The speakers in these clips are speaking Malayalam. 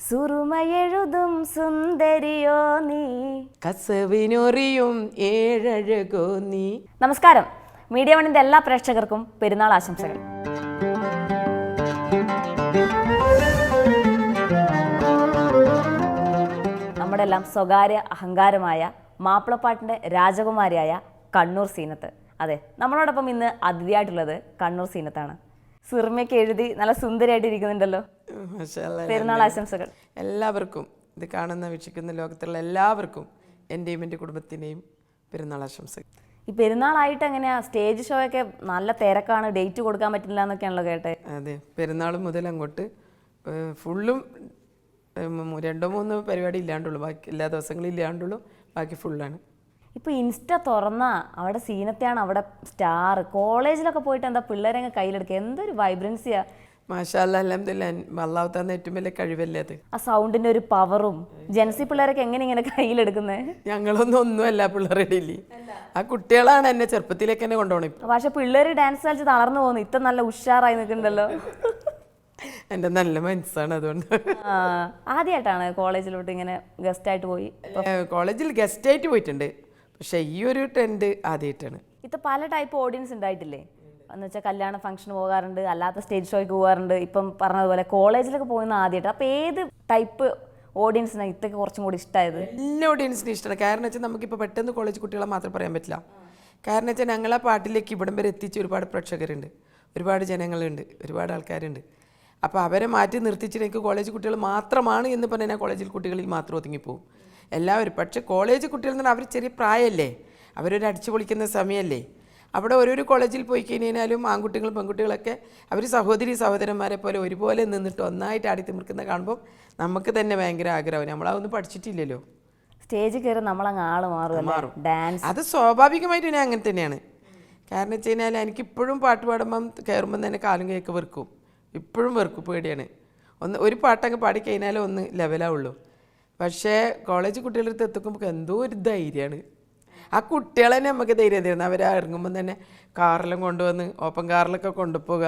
സുറുമയെഴുതും സുന്ദരിയോ നീ, കസവിനൊറിയും ഏഴഴകോ നീ. നമസ്കാരം. മീഡിയ വണ്ണിന്റെ എല്ലാ പ്രേക്ഷകർക്കും പെരുന്നാൾ ആശംസകൾ. നമ്മുടെ എല്ലാം സ്വകാര്യ അഹങ്കാരമായ മാപ്പിളപ്പാട്ടിന്റെ രാജകുമാരിയായ കണ്ണൂർ സീനത്ത്. അതെ, നമ്മളോടൊപ്പം ഇന്ന് അതിഥിയായിട്ടുള്ളത് കണ്ണൂർ സീനത്താണ്. സുറുമയ്ക്ക് എഴുതി നല്ല സുന്ദരിയായിട്ട് ഇരിക്കുന്നുണ്ടല്ലോ. പെരുന്നാൾ ആശംസകൾ. എല്ലാവർക്കും, ഇത് കാണുന്ന വീക്ഷിക്കുന്ന ലോകത്തുള്ള എല്ലാവർക്കും എൻ്റെയും എൻ്റെ കുടുംബത്തിൻ്റെയും പെരുന്നാൾ ആശംസകൾ. ഈ പെരുന്നാളായിട്ട് എങ്ങനെയാ? സ്റ്റേജ് ഷോ ഒക്കെ നല്ല തിരക്കാണ്, ഡേറ്റ് കൊടുക്കാൻ പറ്റില്ല എന്നൊക്കെയാണല്ലോ കേട്ടെ. അതെ, പെരുന്നാൾ മുതൽ അങ്ങോട്ട് ഫുള്ളും 2-3 പരിപാടി ഇല്ലാണ്ടുള്ളൂ, ബാക്കി എല്ലാ ദിവസങ്ങളും ഇല്ലാണ്ടുള്ളൂ, ബാക്കി ഫുള്ളാണ്. ഇപ്പോൾ ഇൻസ്റ്റ തുറന്നാ അവിടെ സീനത്തെയാണ് അവിടെ സ്റ്റാർ. കോളേജിലൊക്കെ പോയിട്ട് എന്താ പിള്ളേരങ്ങ് കയ്യിലെടുക്കുക, എന്തൊരു വൈബ്രൻസിയാ. മാഷാ അല്ലാ, അൽഹംദുലില്ലാ, അല്ലാഹു തന്ന ഏറ്റവും വലിയ കഴിവല്ലേ അത്. ആ സൗണ്ടിന്റെ ഒരു പവറും. ജെൻസി പിള്ളേരൊക്കെ എങ്ങനെ ഇങ്ങനെ കയ്യിലെടുക്കുന്നത്? ഞങ്ങളൊന്നുമല്ല പിള്ളേരുടെ ഇടയിൽ, ആ കുട്ടികളാണ് എന്നെ ചെറുപ്പത്തിലേക്ക് എന്നെ കൊണ്ടുപോകണം. പക്ഷെ പിള്ളേർ ഡാൻസ് കളിച്ച് തളർന്നു പോകുന്നു, ഇത്ര നല്ല ഉഷാറായി നിൽക്കുന്നുണ്ടല്ലോ. എൻ്റെ നല്ല മനസ്സാണ്, അതുകൊണ്ട്. ആദ്യമായിട്ടാണ് കോളേജിലോട്ട് ഇങ്ങനെ ഗസ്റ്റ് ആയിട്ട് പോയി? കോളേജിൽ ഗസ്റ്റായിട്ട് പോയിട്ടുണ്ട്, പക്ഷെ ഈ ഒരു ട്രെൻഡ് ആദ്യമായിട്ടാണ്. ഇത് പല ടൈപ്പ് ഓഡിയൻസ് ഉണ്ടായിട്ടില്ലേ? എന്ന് വെച്ചാൽ കല്യാണ ഫംഗ്ഷന് പോകാറുണ്ട്, അല്ലാത്ത സ്റ്റേജ് ഷോയ്ക്ക് പോകാറുണ്ട്, ഇപ്പം പറഞ്ഞതുപോലെ കോളേജിലൊക്കെ പോകുന്ന ആദ്യമായിട്ട്. അപ്പോൾ ഏത് ടൈപ്പ് ഓഡിയൻസിനാണ് ഇതൊക്കെ കുറച്ചും കൂടി ഇഷ്ടമായത്? എല്ലാ ഓഡിയൻസിനും ഇഷ്ടമാണ്. കാരണം വെച്ചാൽ നമുക്കിപ്പോൾ പെട്ടെന്ന് കോളേജ് കുട്ടികളെ മാത്രം പറയാൻ പറ്റില്ല. കാരണം വെച്ചാൽ ഞങ്ങളെ പാട്ടിലേക്ക് ഇവിടം വരെ എത്തിച്ച ഒരുപാട് പ്രേക്ഷകരുണ്ട്, ഒരുപാട് ജനങ്ങളുണ്ട്, ഒരുപാട് ആൾക്കാരുണ്ട്. അപ്പോൾ അവരെ മാറ്റി നിർത്തിച്ചിട്ട് എനിക്ക് കോളേജ് കുട്ടികൾ മാത്രമാണ് എന്ന് പറഞ്ഞാൽ ഞാൻ കോളേജിൽ കുട്ടികളിൽ മാത്രം ഒതുങ്ങിപ്പോവും എല്ലാവരും. പക്ഷേ കോളേജ് കുട്ടികൾ എന്ന് പറഞ്ഞാൽ അവർ ചെറിയ പ്രായമല്ലേ, അവരൊരു അടിച്ചു പൊളിക്കുന്ന സമയമല്ലേ. അവിടെ ഓരോരോ കോളേജിൽ പോയി കഴിഞ്ഞാലും ആൺകുട്ടികളും പെൺകുട്ടികളൊക്കെ അവർ സഹോദരി സഹോദരന്മാരെ പോലെ ഒരുപോലെ നിന്നിട്ട് ഒന്നായിട്ട് ആടി തിമിർക്കുന്ന കാണുമ്പോൾ നമുക്ക് തന്നെ ഭയങ്കര ആഗ്രഹം. നമ്മളതൊന്നും പഠിച്ചിട്ടില്ലല്ലോ. സ്റ്റേജിൽ കയറി നമ്മളങ്ങ് ആള് മാറും. ഡാൻസ് അത് സ്വാഭാവികമായിട്ട് ഞാൻ അങ്ങനെ തന്നെയാണ്. കാരണം വെച്ച് കഴിഞ്ഞാൽ എനിക്കിപ്പോഴും പാട്ട് പാടുമ്പം കയറുമ്പം തന്നെ കാലും കേക്ക് വെറുക്കും, ഇപ്പോഴും വെറുക്കും, പേടിയാണ്. ഒരു പാട്ടങ്ങ് പാടിക്കഴിഞ്ഞാലും ഒന്ന് ലെവലാവുള്ളൂ. പക്ഷേ കോളേജ് കുട്ടികളുടെ അടുത്ത് എത്തിക്കുമ്പോൾ എന്തോ ഒരു ധൈര്യമാണ്. ആ കുട്ടികളെ തന്നെ നമുക്ക് ധൈര്യം തരുന്നത്. അവർ ഇറങ്ങുമ്പം തന്നെ കാറിലും കൊണ്ടുവന്ന് ഓപ്പൺ കാറിലൊക്കെ കൊണ്ടുപോകുക,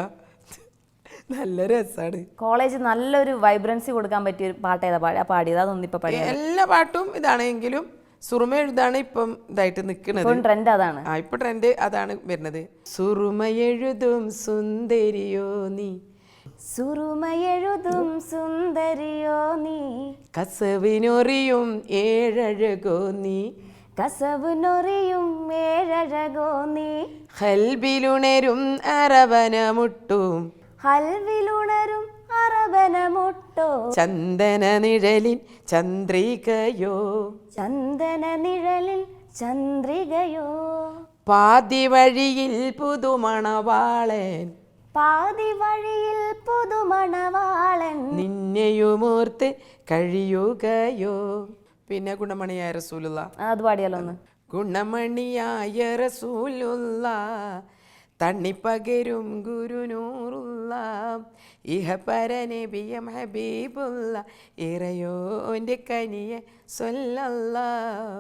നല്ല രസമാണ്. കോളേജ് നല്ലൊരു വൈബ്രൻസി കൊടുക്കാൻ പറ്റിയ പാട്ട് ഏതാ പാടിയത്? അതൊന്നും ഇപ്പം പാടി എല്ലാ പാട്ടും ഇതാണെങ്കിലും സുറുമ എഴുതാണ് ഇപ്പം ഇതായിട്ട് നിൽക്കുന്നത്. ട്രെൻഡ് അതാണ്. ഇപ്പം ട്രെൻഡ് അതാണ് വരുന്നത്. സുറുമയെഴുതും സുന്ദരിയോ നീ, സുറുമയെഴുതും സുന്ദരിയോ നീ, കസവിനൊറിയും ഏഴഴകോ നീ, കസവിനൊറിയും ഏഴഴകോ നീ, ഹൽബിലുണരും അരവനമുട്ടും, ഹൽവിലുണരും അറബനമുട്ടോ, ചന്ദന നിഴലിൻ ചന്ദ്രികയോ, ചന്ദന നിഴലിൽ ചന്ദ്രികയോ, പാതി വഴിയിൽ പുതുമണവാളൻ, പാതി വഴിയിൽ പുതുമണവാളൻ, നിന്നെയുമോർത്ത് കഴിയുകയോ. പിന്നെ ഗുണമണിയായ റസൂലുള്ള, അത് പാടിയാലോ ഒന്ന്. ഗുണമണിയായ റസൂലുള്ള, തണ്ണിപ്പകരും ഗുരുനൂറുള്ള, ഇഹപരനബിയം ഹബീബുള്ള, ഇറയോൻ്റെ കനിയെ സ്വല്ലല്ലാഹ്.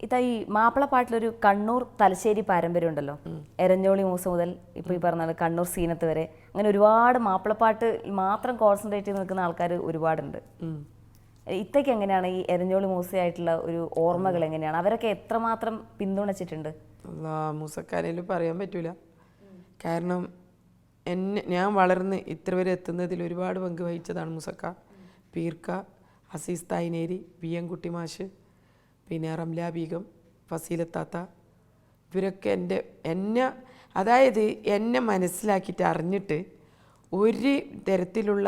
ഇതാ ഈ മാപ്പിളപ്പാട്ടിലൊരു കണ്ണൂർ തലശ്ശേരി പാരമ്പര്യം ഉണ്ടല്ലോ. എരഞ്ഞോളി മൂസ മുതൽ ഇപ്പോൾ ഈ പറഞ്ഞ കണ്ണൂർ സീനത്ത് വരെ അങ്ങനെ ഒരുപാട് മാപ്പിളപ്പാട്ട് മാത്രം കോൺസെൻട്രേറ്റ് ചെയ്ത് നിൽക്കുന്ന ആൾക്കാർ ഒരുപാടുണ്ട്. ഇത്തേക്ക് എങ്ങനെയാണ് ഈ എരഞ്ഞോളി മൂസയായിട്ടുള്ള ഒരു ഓർമ്മകൾ എങ്ങനെയാണ്? അവരൊക്കെ എത്രമാത്രം പിന്തുണച്ചിട്ടുണ്ട്? മൂസക്കാരേലും പറയാൻ പറ്റൂല. കാരണം ഞാൻ വളർന്ന് ഇത്ര വരെ എത്തുന്നതിൽ ഒരുപാട് പങ്ക് വഹിച്ചതാണ് മൂസക്ക, പീർക്ക, അസീസ് തായ്നേരി, വി എം കുട്ടി മാഷ്, പിന്നെ റംല ബീഗം, ഫസീലത്താത്ത. ഇവരൊക്കെ എന്നെ മനസ്സിലാക്കിയിട്ട് അറിഞ്ഞിട്ട് ഒരു തരത്തിലുള്ള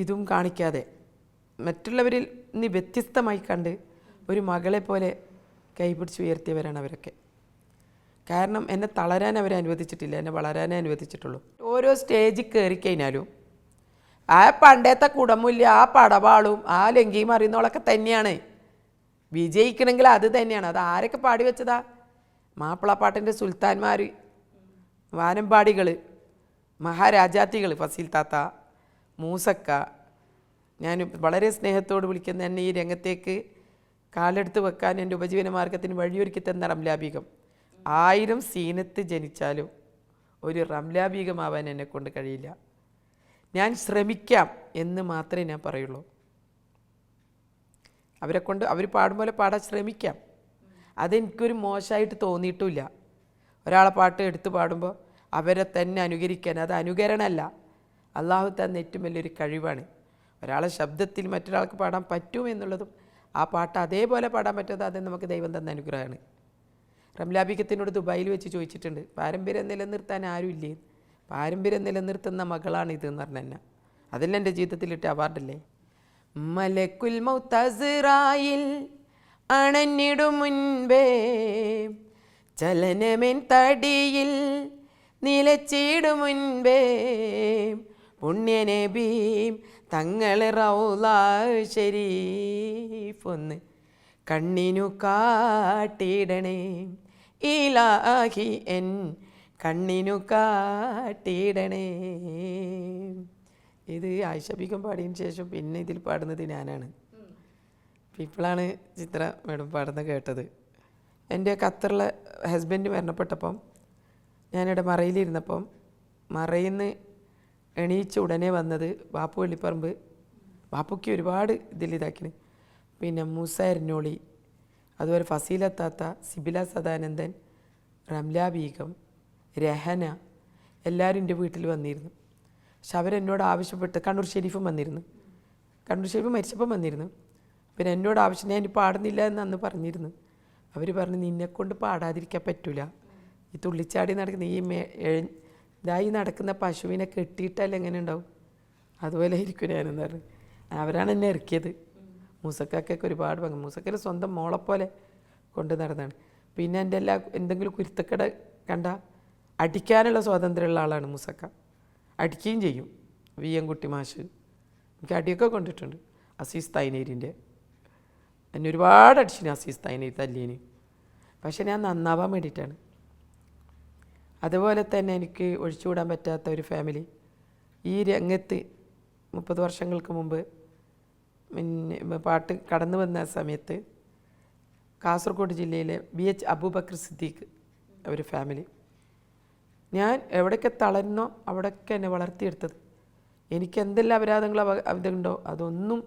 ഇതും കാണിക്കാതെ മറ്റുള്ളവരിൽ നിന്ന് വ്യത്യസ്തമായി കണ്ട് ഒരു മകളെ പോലെ കൈപിടിച്ച് ഉയർത്തിയവരാണ് അവരൊക്കെ. കാരണം എന്നെ തളരാൻ അവർ അനുവദിച്ചിട്ടില്ല, എന്നെ വളരാനേ അനുവദിച്ചിട്ടുള്ളൂ. ഓരോ സ്റ്റേജിൽ കയറിക്കഴിഞ്ഞാലും ആ പണ്ടത്തെ കുടമില്ല, ആ പടവാളും ആ ലങ്കിയും അറിയുന്നവളൊക്കെ തന്നെയാണ് വിജയിക്കണമെങ്കിൽ. അത് തന്നെയാണ്. അത് ആരൊക്കെ പാടി വെച്ചതാ? മാപ്പിളപ്പാട്ടിൻ്റെ സുൽത്താൻമാർ, വാനമ്പാടികൾ, മഹാരാജാത്തികൾ, ഫസീൽ താത്ത, മൂസക്ക. ഞാൻ വളരെ സ്നേഹത്തോട് വിളിക്കുന്ന എന്നെ ഈ രംഗത്തേക്ക് കാലെടുത്ത് വെക്കാൻ എൻ്റെ ഉപജീവന മാർഗത്തിന് വഴിയൊരുക്കി തന്ന റംല ബീഗം. 1000 സീനത്ത് ജനിച്ചാലും ഒരു റംല ബീഗമാവാൻ എന്നെക്കൊണ്ട് കഴിയില്ല. ഞാൻ ശ്രമിക്കാം എന്ന് മാത്രമേ ഞാൻ പറയുള്ളൂ. അവരെ കൊണ്ട് അവർ പാടും പോലെ പാടാൻ ശ്രമിക്കാം. അതെനിക്കൊരു മോശമായിട്ട് തോന്നിയിട്ടുമില്ല. ഒരാളെ പാട്ട് എടുത്ത് പാടുമ്പോൾ അവരെ തന്നെ അനുകരിക്കാൻ, അത് അനുകരണമല്ല, അള്ളാഹു തന്ന ഏറ്റവും വലിയൊരു കഴിവാണ്. ഒരാളെ ശബ്ദത്തിൽ മറ്റൊരാൾക്ക് പാടാൻ പറ്റും എന്നുള്ളതും ആ പാട്ട് അതേപോലെ പാടാൻ പറ്റുന്നത് അത് നമുക്ക് ദൈവം തന്ന അനുഗ്രഹമാണ്. റംലാബിക്കത്തിനോട് ദുബായിൽ വെച്ച് ചോദിച്ചിട്ടുണ്ട്, പാരമ്പര്യം നിലനിർത്താൻ ആരും ഇല്ലേ? പാരമ്പര്യം നിലനിർത്തുന്ന മകളാണ് ഇതെന്ന് പറഞ്ഞ അതെല്ലാം എൻ്റെ ജീവിതത്തിലിട്ട് അവാർഡല്ലേ. മലക്കുൽ മൗത്തസിറായിൽ അണഞ്ഞിടും മുൻപേ ചലനമെൻ തടിയിൽ നിലച്ചിടും മുൻപേ പുണ്യനബീം തങ്ങളെ റൗള ശരീഫൊന്ന് കണ്ണിനു കാട്ടിടണേ ഇലാഹി എൻ കണ്ണിനു കാട്ടിടണേ. ഇത് ആയിഷ ബീഗം പാടിയതിന് ശേഷം പിന്നെ ഇതിൽ പാടുന്നത് ഞാനാണ്. ഇപ്പോഴാണ് ചിത്ര മേഡം പാടുന്ന കേട്ടത്. എൻ്റെ ഖത്തറിലെ ഹസ്ബൻഡ് മരണപ്പെട്ടപ്പം ഞാനിവിടെ മറയിലിരുന്നപ്പം മറയിന്ന് എണീച്ച ഉടനെ വന്നത് ബാപ്പു വെള്ളിപ്പറമ്പ്, ബാപ്പുക്ക് ഒരുപാട് ഇതിലിതാക്കിന്, പിന്നെ മൂസ എരഞ്ഞോളി, അതുപോലെ ഫസീല താത്ത, സിബില സദാനന്ദൻ, റംല ബീഗം, രഹന, എല്ലാവരും എൻ്റെ വീട്ടിൽ വന്നിരുന്നു. പക്ഷെ അവരെന്നോട് ആവശ്യപ്പെട്ട് കണ്ണൂർ ഷെരീഫും വന്നിരുന്നു. കണ്ണൂർ ഷെരീഫ് മരിച്ചപ്പം വന്നിരുന്നു. പിന്നെ എന്നോട് ആവശ്യം ഞാൻ പാടുന്നില്ല എന്ന് അന്ന് പറഞ്ഞിരുന്നു. അവർ പറഞ്ഞു നിന്നെക്കൊണ്ട് പാടാതിരിക്കാൻ പറ്റില്ല, ഈ തുള്ളിച്ചാടി നടക്കുന്ന ഇതായി നടക്കുന്ന പശുവിനെ കെട്ടിയിട്ടല്ല എങ്ങനെ ഉണ്ടാവും, അതുപോലെ ആയിരിക്കും ഞാനെന്ന് പറഞ്ഞു. അവരാണ് എന്നെ ഇറക്കിയത്. മൂസക്കൊക്കെ ഒരുപാട് പങ്ക്, മൂസക്കന് സ്വന്തം മോളെപ്പോലെ കൊണ്ട് നടന്നാണ്. പിന്നെ എൻ്റെ എന്തെങ്കിലും കുരുത്തക്കട കണ്ട അടിക്കാനുള്ള സ്വാതന്ത്ര്യമുള്ള ആളാണ് മൂസക്ക. അടിക്കുകയും ചെയ്യും. വി എം കുട്ടി മാഷ് എനിക്ക് അടിയൊക്കെ കൊണ്ടിട്ടുണ്ട്. അസീസ് തൈനേരിൻ്റെ എന്നെ ഒരുപാട് അടിച്ചിന് അസീസ് തൈനേരി തല്ലീന്. പക്ഷെ ഞാൻ നന്നാവാൻ വേണ്ടിയിട്ടാണ്. അതുപോലെ തന്നെ എനിക്ക് ഒഴിച്ചുകൂടാൻ പറ്റാത്ത ഒരു ഫാമിലി ഈ രംഗത്ത് 30 വർഷങ്ങൾക്ക് മുമ്പ് പിന്നെ പാട്ട് കടന്നു വന്ന സമയത്ത് കാസർഗോഡ് ജില്ലയിലെ BH അബൂബക്കർ സിദ്ദീഖ് ഒരു ഫാമിലി. ഞാൻ എവിടെയൊക്കെ തളർന്നോ അവിടെയൊക്കെ എന്നെ വളർത്തിയെടുത്തത്. എനിക്ക് എന്തെല്ലാം അപരാധങ്ങളോ ഇതുണ്ടോ അതൊന്നും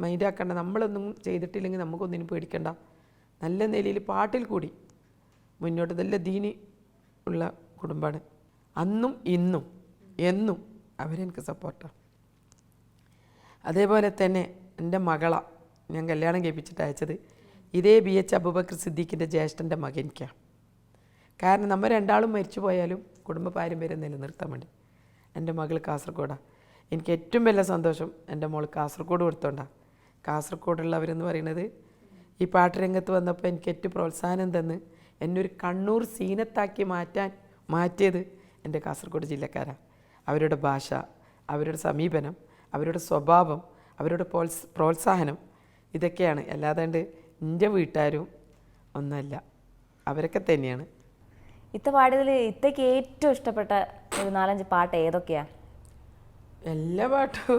മൈൻഡാക്കണ്ട, നമ്മളൊന്നും ചെയ്തിട്ടില്ലെങ്കിൽ നമുക്കൊന്നിനും പേടിക്കണ്ട, നല്ല നിലയിൽ പാട്ടിൽ കൂടി മുന്നോട്ട് നല്ല ദീനി ഉള്ള കുടുംബമാണ്. അന്നും ഇന്നും എന്നും അവരെനിക്ക് സപ്പോർട്ടാണ്. അതേപോലെ തന്നെ എൻ്റെ മകളാണ് ഞാൻ കല്യാണം കഴിപ്പിച്ചിട്ട് അയച്ചത് ഇതേ BH അബൂബക്കർ സിദ്ദീഖിൻ്റെ ജ്യേഷ്ഠൻ്റെ മകനിക്കാണ്. കാരണം നമ്മൾ രണ്ടാളും മരിച്ചു പോയാലും കുടുംബ പാരമ്പര്യം നിലനിർത്താൻ വേണ്ടി. എൻ്റെ മകൾ കാസർഗോഡാണ്. എനിക്ക് ഏറ്റവും വലിയ സന്തോഷം എൻ്റെ മോൾ കാസർഗോഡ് കൊടുത്തോണ്ടാണ്. കാസർഗോഡുള്ളവരെന്ന് പറയുന്നത് ഈ പാട്ട് രംഗത്ത് വന്നപ്പോൾ എനിക്ക് ഏറ്റവും പ്രോത്സാഹനം തന്ന് എന്നെ ഒരു കണ്ണൂർ സീനത്താക്കി മാറ്റിയത് എൻ്റെ കാസർഗോഡ് ജില്ലക്കാരാണ്. അവരുടെ ഭാഷ, അവരുടെ സമീപനം, അവരുടെ സ്വഭാവം, അവരുടെ പ്രോത്സാഹനം ഇതൊക്കെയാണ്. അല്ലാതെ എൻ്റെ വീട്ടുകാരും ഒന്നുമല്ല, അവരൊക്കെ തന്നെയാണ്. ഇത്ത പാടിയതിൽ ഇത്തയ്ക്ക് ഏറ്റവും ഇഷ്ടപ്പെട്ട ഒരു 4-5 പാട്ട് ഏതൊക്കെയാ? എല്ലാ പാട്ടും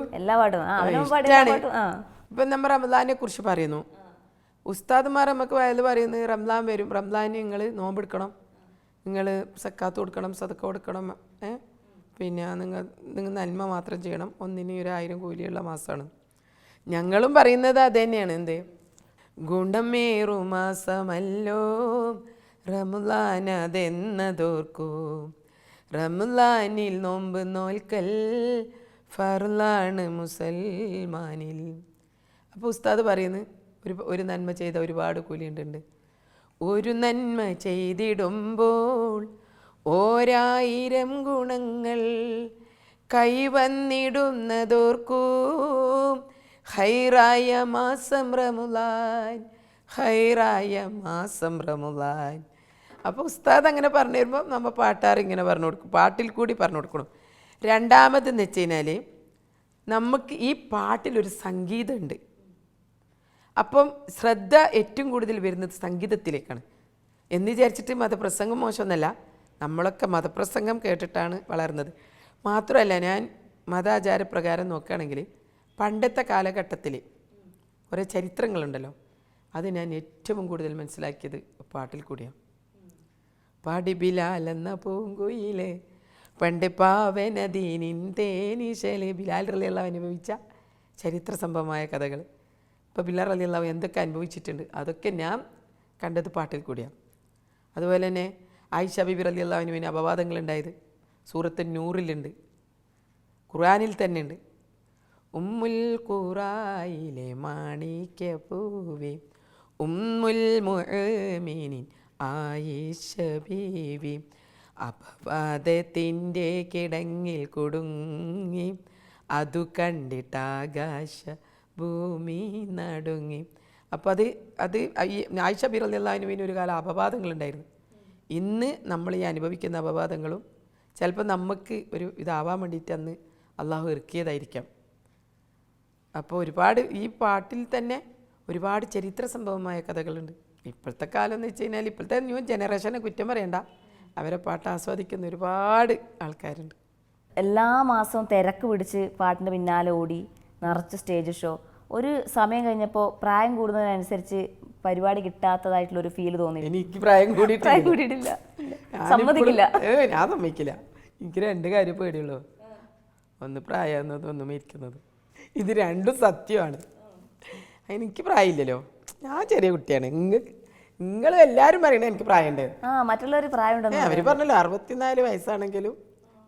ഇപ്പം നമ്മൾ റംലാനെ കുറിച്ച് പറയുന്നു. ഉസ്താദ്മാർ നമുക്ക് വയൽ പറയുന്നത് റംലാൻ വരും, റംലാന് നിങ്ങൾ നോമ്പെടുക്കണം, നിങ്ങൾ സക്കാത്ത് കൊടുക്കണം, സദക്ക കൊടുക്കണം, പിന്നെ നിങ്ങൾ നന്മ മാത്രം ചെയ്യണം, ഒന്നിന് 1000 കൂലിയുള്ള മാസമാണ്. ഞങ്ങളും പറയുന്നത് അത് തന്നെയാണ്. എന്ത് ഗുണമേറു മാസമല്ലോ റംലാൻ അതെന്നതോർക്കൂ, റംലാനിൽ നോമ്പ് നോൽക്കൽ ഫർളാണ് മുസൽമാനിൽ. അപ്പോൾ ഉസ്താദ് പറയുന്നത് ഒരു നന്മ ചെയ്ത ഒരുപാട് കൂലിയുണ്ട്. ഒരു നന്മ ചെയ്തിടുമ്പോൾ 1000 ഗുണങ്ങൾ കൈവന്നിടുന്നതോർക്കൂ, ഹൈറായ മാസം റമളാൻ, ഹൈറായ മാസം റമളാൻ. അപ്പോൾ ഉസ്താദ് അങ്ങനെ പറഞ്ഞു തരുമ്പോൾ നമ്മൾ പാട്ടാർ ഇങ്ങനെ പറഞ്ഞു കൊടുക്കും, പാട്ടിൽ കൂടി പറഞ്ഞു കൊടുക്കണം. രണ്ടാമതെന്ന് വെച്ച് കഴിഞ്ഞാൽ നമുക്ക് ഈ പാട്ടിലൊരു സംഗീതമുണ്ട്. അപ്പം ശ്രദ്ധ ഏറ്റവും കൂടുതൽ വരുന്നത് സംഗീതത്തിലേക്കാണ് എന്ന് വിചാരിച്ചിട്ട് മതപ്രസംഗം മോശമൊന്നുമല്ല, നമ്മളൊക്കെ മതപ്രസംഗം കേട്ടിട്ടാണ് വളർന്നത്. മാത്രമല്ല ഞാൻ മതാചാരപ്രകാരം നോക്കുകയാണെങ്കിൽ പണ്ടത്തെ കാലഘട്ടത്തിൽ കുറേ ചരിത്രങ്ങളുണ്ടല്ലോ, അത് ഞാൻ ഏറ്റവും കൂടുതൽ മനസ്സിലാക്കിയത് പാട്ടിൽ കൂടിയാണ്. പാടി ബിലാൽ എന്ന പൂങ്കുയിലെ പണ്ട് പാവനദീനിൻ തേനീശയിലെ ബിലാൽ റളിയല്ലാഹു അനുഭവിച്ച ചരിത്ര സംഭവമായ കഥകൾ അപ്പോൾ ബിലാൽ റളിയല്ലാഹു എന്തൊക്കെ അനുഭവിച്ചിട്ടുണ്ട് അതൊക്കെ ഞാൻ കണ്ടത് പാട്ടിൽ കൂടിയാണ്. അതുപോലെ തന്നെ ആയിഷ ബീബി റളിയല്ലാഹുവിന് അപവാദങ്ങളുണ്ടായത് സൂറത്ത് നൂറിലുണ്ട്, ഖുർആനിൽ തന്നെ ഉണ്ട്. ഉമ്മുൽ ഖുറായിലെ മാണിക്യ പൂവേ ഉമ്മുൽ മുഅ്മിനീൻ ആയിഷ ബീവി അപവാദത്തിൻ്റെ കിടങ്ങിൽ കുടുങ്ങി, അതു കണ്ടിട്ടാകാശ ഭൂമി നടുങ്ങി. അപ്പോൾ അത് ആയിഷ ബീബി റളിയല്ലാഹുവിന് ഒരു കാലം അപവാദങ്ങളുണ്ടായിരുന്നു. ഇന്ന് നമ്മൾ ഈ അനുഭവിക്കുന്ന അപവാദങ്ങളും ചിലപ്പോൾ നമുക്ക് ഒരു ഇതാവാൻ വേണ്ടിയിട്ട് അന്ന് അള്ളാഹു ഇറക്കിയതായിരിക്കാം. അപ്പോൾ ഒരുപാട് ഈ പാട്ടിൽ തന്നെ ഒരുപാട് ചരിത്ര സംഭവമായ കഥകളുണ്ട്. ഇപ്പോഴത്തെ കാലം എന്ന് വെച്ച് കഴിഞ്ഞാൽ ഇപ്പോഴത്തെ ന്യൂ ജനറേഷനെ കുറ്റം പറയണ്ട, അവരെ പാട്ട് ആസ്വദിക്കുന്ന ഒരുപാട് ആൾക്കാരുണ്ട്. എല്ലാ മാസവും തിരക്ക് പിടിച്ച് പാട്ടിൻ്റെ പിന്നാലെ ഓടി നിറച്ച് സ്റ്റേജ് ഷോ. ഒരു സമയം കഴിഞ്ഞപ്പോൾ പ്രായം കൂടുന്നതിനനുസരിച്ച് പരിപാടി കിട്ടാത്തതായിട്ടുള്ളൊരു ഫീല് തോന്നി. എനിക്ക് പ്രായം കൂടിയിട്ടില്ല, സമ്മതിക്കില്ല. ഞാൻ സമ്മതിക്കില്ല. എനിക്ക് 2 കാര്യം പേടിയുള്ളൂ, ഒന്ന് പ്രായം എന്നതും ഒന്ന് മരിക്കുന്നത്. ഇത് രണ്ടും സത്യമാണ്. എനിക്ക് പ്രായമില്ലല്ലോ, ഞാൻ ചെറിയ കുട്ടിയാണ്. നിങ്ങൾ എല്ലാവരും പറയണേ എനിക്ക് പ്രായമുണ്ട്. മറ്റുള്ളവർ പ്രായമുണ്ടെന്ന് അവർ പറഞ്ഞല്ലോ 64 വയസ്സാണെങ്കിലും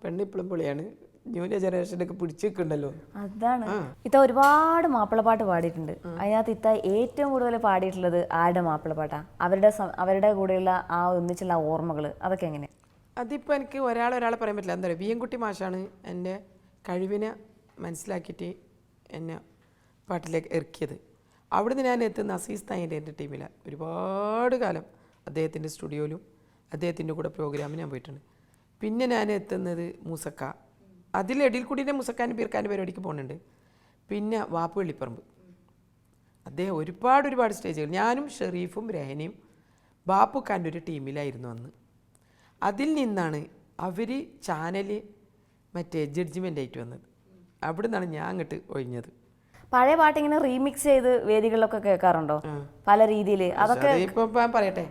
പെണ്ണ് ഇപ്പോഴും പൊളിയാണ്. ന്യൂ ജനറേഷനൊക്കെ പിടിച്ചു നിൽക്കുന്നുണ്ടല്ലോ. അതാണ്. ഇത്ത ഒരുപാട് മാപ്പിളപ്പാട്ട് പാടിയിട്ടുണ്ട്. അതിനകത്ത് ഇത്ത ഏറ്റവും കൂടുതൽ പാടിയിട്ടുള്ളത് ആരുടെ മാപ്പിളപ്പാട്ടാ? അവരുടെ കൂടെയുള്ള ആ ഒന്നിച്ചുള്ള ഓർമ്മകൾ അതൊക്കെ എങ്ങനെ? അതിപ്പോൾ എനിക്ക് ഒരാളെ പറയാൻ പറ്റില്ല. എന്താ പറയുക, വിയൻകുട്ടി മാഷാണ് എൻ്റെ കഴിവിനെ മനസ്സിലാക്കിയിട്ട് എന്നെ പാട്ടിലേക്ക് ഇറക്കിയത്. അവിടുന്ന് ഞാൻ എത്തുന്ന അസീസ് തായിൻ്റെ എൻ്റെ ടീമിലാണ്. ഒരുപാട് കാലം അദ്ദേഹത്തിൻ്റെ സ്റ്റുഡിയോയിലും അദ്ദേഹത്തിൻ്റെ കൂടെ പ്രോഗ്രാമിന് ഞാൻ പോയിട്ടുണ്ട്. പിന്നെ ഞാൻ എത്തുന്നത് മൂസക്ക, അതിലിടയിൽ കൂടി മുസക്കാനും പീർക്കാനും പരിപാടിക്ക് പോകുന്നുണ്ട്. പിന്നെ വാപ്പു വെള്ളിപ്പറമ്പ്, അദ്ദേഹം ഒരുപാട് സ്റ്റേജുകൾ. ഞാനും ഷെറീഫും രഹനയും ബാപ്പുക്കാൻ്റെ ഒരു ടീമിലായിരുന്നു അന്ന്. അതിൽ നിന്നാണ് അവർ ചാനൽ മറ്റേ ജഡ്ജ്മെൻ്റ് ആയിട്ട് വന്നത്. അവിടെ നിന്നാണ് ഞാൻ അങ്ങോട്ട് ഒഴിഞ്ഞത്. പഴയ പാട്ട് ഇങ്ങനെ റീമിക്സ് ചെയ്ത് വേദികളിലൊക്കെ കേൾക്കാറുണ്ടോ പല രീതിയിൽ? അതൊക്കെ ഇപ്പം ഞാൻ പറയട്ടെ.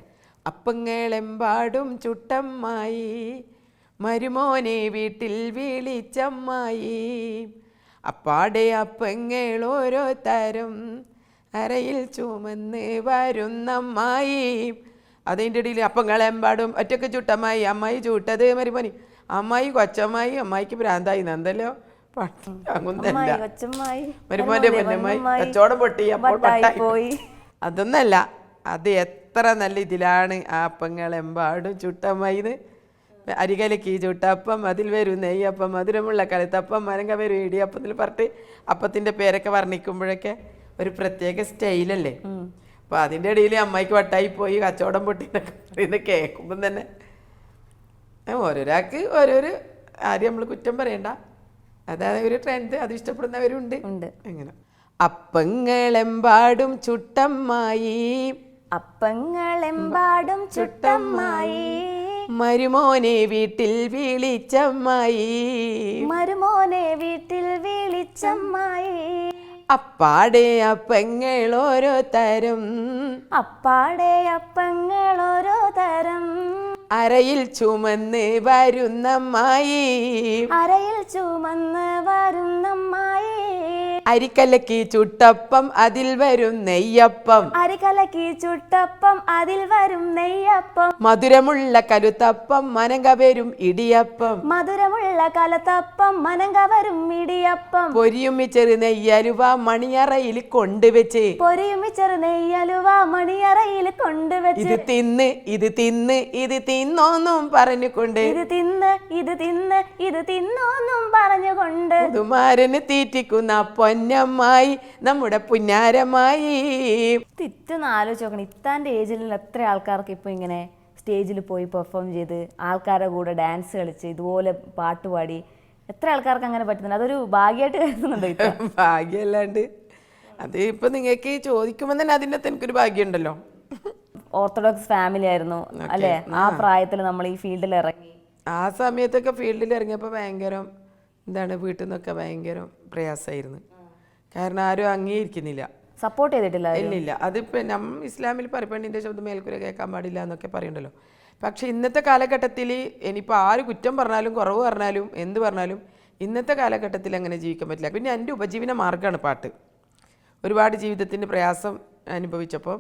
അപ്പങ്ങളെമ്പാടും ചുട്ടമ്മായി, മരുമോനെ വീട്ടിൽ വിളിച്ചമ്മായി, അപ്പാടെ അപ്പങ്ങൾ ഓരോ തരം അരയിൽ ചുമന്ന് വരുന്നമ്മായി. അതിൻ്റെ ഇടയിൽ അപ്പങ്ങളെമ്പാടും ഒറ്റക്ക് ചുട്ടമ്മായി, അമ്മായി ചൂട്ടത് മരുമോനി, അമ്മായി കൊച്ചമ്മായി, അമ്മായിക്ക് ഭ്രാന്തായി നന്തല്ലോ മരുമോന്റെ പൊന്നമ്മായി കച്ചവടം പൊട്ടി അപ്പോൾ പട്ടായി. അതൊന്നല്ല, അത് എത്ര നല്ല ഇതിലാണ് ആ അപ്പങ്ങളെമ്പാടും ചുട്ടമ്മായിന്ന്. അരികലക്ക് ചുട്ടപ്പം അതിൽ വരും നെയ്യപ്പം, മധുരമുള്ള കലത്തപ്പം, മരങ്ക വരും ഇടിയപ്പം എന്നിൽ പറഞ്ഞിട്ട് അപ്പത്തിൻ്റെ പേരൊക്കെ വർണ്ണിക്കുമ്പോഴൊക്കെ ഒരു പ്രത്യേക സ്റ്റൈലല്ലേ. അപ്പോൾ അതിൻ്റെ ഇടയിൽ അമ്മായിക്ക് വട്ടായി പോയി കച്ചവടം പൊട്ടിന്നൊക്കെ പറയുന്നത് കേൾക്കുമ്പം തന്നെ ഓരോരാൾക്ക് ഓരോരോ ആരും നമ്മൾ കുറ്റം പറയണ്ട. അതാണ് ഒരു ട്രെൻഡ്, അത് ഇഷ്ടപ്പെടുന്നവരുണ്ട്. അങ്ങനെ അപ്പങ്ങളെമ്പാടും ചുട്ടമ്മായി, അപ്പങ്ങളെമ്പാടും ചുട്ടമ്മായി, മരുമോനെ വീട്ടിൽ വിളിച്ചമ്മായി, മരുമോനെ വീട്ടിൽ വിളിച്ചമ്മായി, അപ്പാടെ അപ്പങ്ങൾ ഓരോ തരം, അപ്പാടെ അപ്പങ്ങൾ ഓരോ തരം അരയിൽ ചുമന്ന് വരുന്നമ്മായി, അരയിൽ ചുമന്ന് വരുന്നമ്മായി, അരിക്കലക്കി ചുട്ടപ്പം അതിൽ വരും നെയ്യപ്പം, അരിക്കലക്കി ചുട്ടപ്പം അതിൽ വരും നെയ്യപ്പം, മധുരമുള്ള കലുത്തപ്പം മനങ്ക വരും ഇടിയപ്പം, മധുരമുള്ള കലത്തപ്പം മനങ്ക വരും ഇടിയപ്പം, പൊരിയുമ്മി ചെറു നെയ്യലുവ മണിയറയിൽ കൊണ്ടുവച്ച്, പൊരിയുമ്മി ചെറു നെയ്യലുവ മണിയറയിൽ കൊണ്ടുവച്ച്, ഇത് തിന്ന് ഇത് തിന്ന് ഇത് തിന്നോന്നും പറഞ്ഞുകൊണ്ട്, ഇത് തിന്ന് ഇത് തിന്ന് ഇത് തിന്നോന്നും പറഞ്ഞുകൊണ്ട്, പുതുമാരന് തീറ്റിക്കുന്ന പൊന്നമ്മായി നമ്മുടെ പുന്നാരമായി. തിറ്റൊന്ന് ആലോചിച്ച് നോക്കണം, ഇത്താൻ്റെ ഏജിലുള്ള എത്ര ആൾക്കാർക്ക് ഇപ്പോൾ ഇങ്ങനെ സ്റ്റേജിൽ പോയി പെർഫോം ചെയ്ത് ആൾക്കാരുടെ കൂടെ ഡാൻസ് കളിച്ച് ഇതുപോലെ പാട്ടുപാടി എത്ര ആൾക്കാർക്ക് അങ്ങനെ പറ്റുന്നുണ്ട്? അതൊരു ഭാഗ്യമായിട്ട് കരുതുന്നുണ്ടോ? ഭാഗ്യമല്ലാണ്ട് അത് ഇപ്പം നിങ്ങൾക്ക് ചോദിക്കുമ്പോൾ തന്നെ അതിൻ്റെ എനിക്കൊരു ഭാഗ്യമുണ്ടല്ലോ. ഓർത്തഡോക്സ് ഫാമിലി ആയിരുന്നു അല്ലേ ആ പ്രായത്തിൽ നമ്മൾ ഈ ഫീൽഡിൽ ഇറങ്ങി? ആ സമയത്തൊക്കെ ഫീൽഡിൽ ഇറങ്ങിയപ്പോൾ ഭയങ്കര എന്താണ്, വീട്ടിൽ നിന്നൊക്കെ ഭയങ്കര പ്രയാസമായിരുന്നു. കാരണം ആരും അംഗീകരിക്കുന്നില്ല, സപ്പോർട്ട് ചെയ്തിട്ടില്ല. ഇല്ലില്ല. അതിപ്പോൾ ഇസ്ലാമിൽ പെണ്ണിൻ്റെ ശബ്ദം മേൽക്കൂര കേൾക്കാൻ പാടില്ല എന്നൊക്കെ പറയുന്നുണ്ടല്ലോ. പക്ഷെ ഇന്നത്തെ കാലഘട്ടത്തിൽ ഇനിയിപ്പോൾ ആര് കുറ്റം പറഞ്ഞാലും കുറവ് പറഞ്ഞാലും എന്ത് പറഞ്ഞാലും ഇന്നത്തെ കാലഘട്ടത്തിൽ അങ്ങനെ ജീവിക്കാൻ പറ്റില്ല. പിന്നെ എൻ്റെ ഉപജീവന മാർഗ്ഗമാണ് പാട്ട്. ഒരുപാട് ജീവിതത്തിൻ്റെ പ്രയാസം അനുഭവിച്ചപ്പോൾ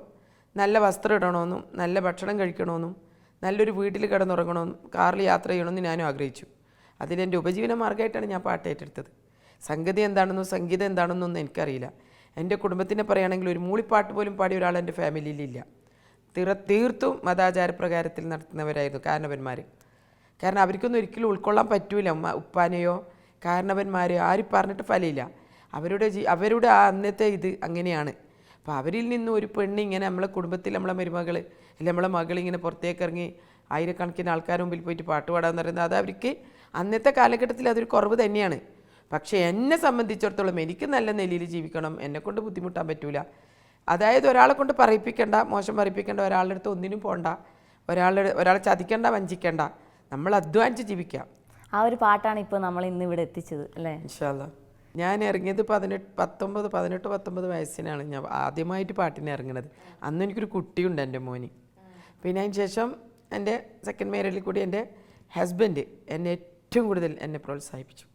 നല്ല വസ്ത്രം ഇടണമെന്നും നല്ല ഭക്ഷണം കഴിക്കണമെന്നും നല്ലൊരു വീട്ടിൽ കിടന്നുറങ്ങണമെന്നും കാറിൽ യാത്ര ചെയ്യണമെന്ന് ഞാനും ആഗ്രഹിച്ചു. അതിലെൻ്റെ ഉപജീവന മാർഗ്ഗമായിട്ടാണ് ഞാൻ പാട്ട് ഏറ്റെടുത്തത്. സംഗതി എന്താണെന്നോ സംഗീതം എന്താണെന്നൊന്നും എനിക്കറിയില്ല. എൻ്റെ കുടുംബത്തിനെ പറയുകയാണെങ്കിൽ ഒരു മൂളിപ്പാട്ട് പോലും പാടിയ ഒരാൾ എൻ്റെ ഫാമിലിയിലില്ല. തീർത്തും മതാചാരപ്രകാരത്തിൽ നടത്തുന്നവരായിരുന്നു കാരണവന്മാർ. കാരണം അവർക്കൊന്നും ഒരിക്കലും ഉൾക്കൊള്ളാൻ പറ്റൂല. ഉപ്പാനെയോ കാരണവന്മാരെയോ ആരും പറഞ്ഞിട്ട് ഫലമില്ല. അവരുടെ ആ അന്നത്തെ ഇത് അങ്ങനെയാണ്. അപ്പോൾ അവരിൽ നിന്നും ഒരു പെണ്ണ് ഇങ്ങനെ നമ്മളെ കുടുംബത്തിൽ നമ്മളെ മരുമകൾ അല്ലെങ്കിൽ നമ്മളെ മകൾ ഇങ്ങനെ പുറത്തേക്ക് ഇറങ്ങി ആയിരക്കണക്കിന് ആൾക്കാരുടെ മുമ്പിൽ പോയിട്ട് പാട്ട് പാടാമെന്ന് പറയുന്നത് അത് അവർക്ക് അന്നത്തെ കാലഘട്ടത്തിൽ അതൊരു കുറവ് തന്നെയാണ്. പക്ഷേ എന്നെ സംബന്ധിച്ചിടത്തോളം എനിക്ക് നല്ല നിലയിൽ ജീവിക്കണം, എന്നെക്കൊണ്ട് ബുദ്ധിമുട്ടാൻ പറ്റൂല. അതായത് ഒരാളെ കൊണ്ട് പറയിപ്പിക്കേണ്ട, മോശം പറയിപ്പിക്കേണ്ട, ഒരാളുടെ അടുത്ത് ഒന്നിനും പോകണ്ട, ഒരാളെ ചതിക്കേണ്ട, വഞ്ചിക്കേണ്ട, നമ്മൾ അധ്വാനിച്ച് ജീവിക്കാം. ആ ഒരു പാട്ടാണ് ഇപ്പോൾ നമ്മൾ ഇന്ന് ഇവിടെ എത്തിച്ചത് അല്ലേ? ഇൻഷാ അല്ലാ. ഞാൻ ഇറങ്ങിയത് 18-19 വയസ്സിനാണ് ഞാൻ ആദ്യമായിട്ട് പാട്ടിന് ഇറങ്ങുന്നത്. അന്ന് എനിക്കൊരു കുട്ടിയുണ്ട്, എൻ്റെ മോന്. പിന്നെ അതിന് ശേഷം എൻ്റെ സെക്കൻഡ് മാരേജിൽ കൂടി എൻ്റെ ഹസ്ബൻഡ് എന്നെ ഏറ്റവും കൂടുതൽ എന്നെ പ്രോത്സാഹിപ്പിച്ചു.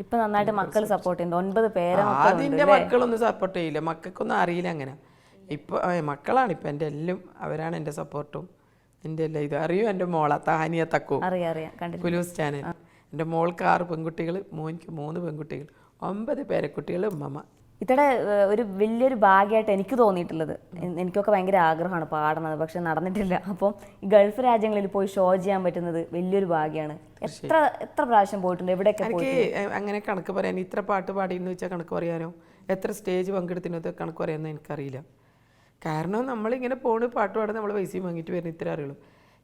ഇപ്പൊ നന്നായിട്ട് മക്കൾ സപ്പോർട്ട് ചെയ്യുന്നുണ്ട്. 9 പേരെ അതിൻ്റെ മക്കളൊന്നും സപ്പോർട്ട് ചെയ്യില്ല, മക്കൾക്കൊന്നും അറിയില്ല അങ്ങനെ. ഇപ്പോൾ മക്കളാണ് ഇപ്പം എൻ്റെ എല്ലാം, അവരാണ് എൻ്റെ സപ്പോർട്ടും എൻ്റെ എല്ലാം. ഇത് അറിയും എൻ്റെ മോള താനിയ തക്കു കുലൂസ് ചാനൽ. എൻ്റെ മോൾക്ക് 6 പെൺകുട്ടികൾ, മോനിക്ക് 3 പെൺകുട്ടികൾ, 9 പേരക്കുട്ടികൾ, ഉമ്മമ്മ. ഇത്തടെ ഒരു വലിയൊരു ഭാഗ്യമായിട്ട് എനിക്ക് തോന്നിയിട്ടുള്ളത്, എനിക്കൊക്കെ ഭയങ്കര ആഗ്രഹമാണ് പാടുന്നത്, പക്ഷെ നടന്നിട്ടില്ല. അപ്പം ഈ ഗൾഫ് രാജ്യങ്ങളിൽ പോയി ഷോ ചെയ്യാൻ പറ്റുന്നത് വലിയൊരു ഭാഗ്യമാണ്. എത്ര പ്രാവശ്യം പോയിട്ടുണ്ട്, എവിടെയൊക്കെ? എനിക്ക് അങ്ങനെ കണക്ക് പറയാൻ, ഇത്ര പാട്ട് പാടിയെന്ന് വെച്ചാൽ കണക്ക് പറയാനോ, എത്ര സ്റ്റേജ് പങ്കെടുത്തിനോ കണക്ക് പറയാനോ എനിക്കറിയില്ല. കാരണം നമ്മളിങ്ങനെ പോണ് പാട്ട് പാടുന്ന നമ്മൾ പൈസയും വാങ്ങിയിട്ട് വരുന്ന ഇത്ര അറിയുള്ളൂ.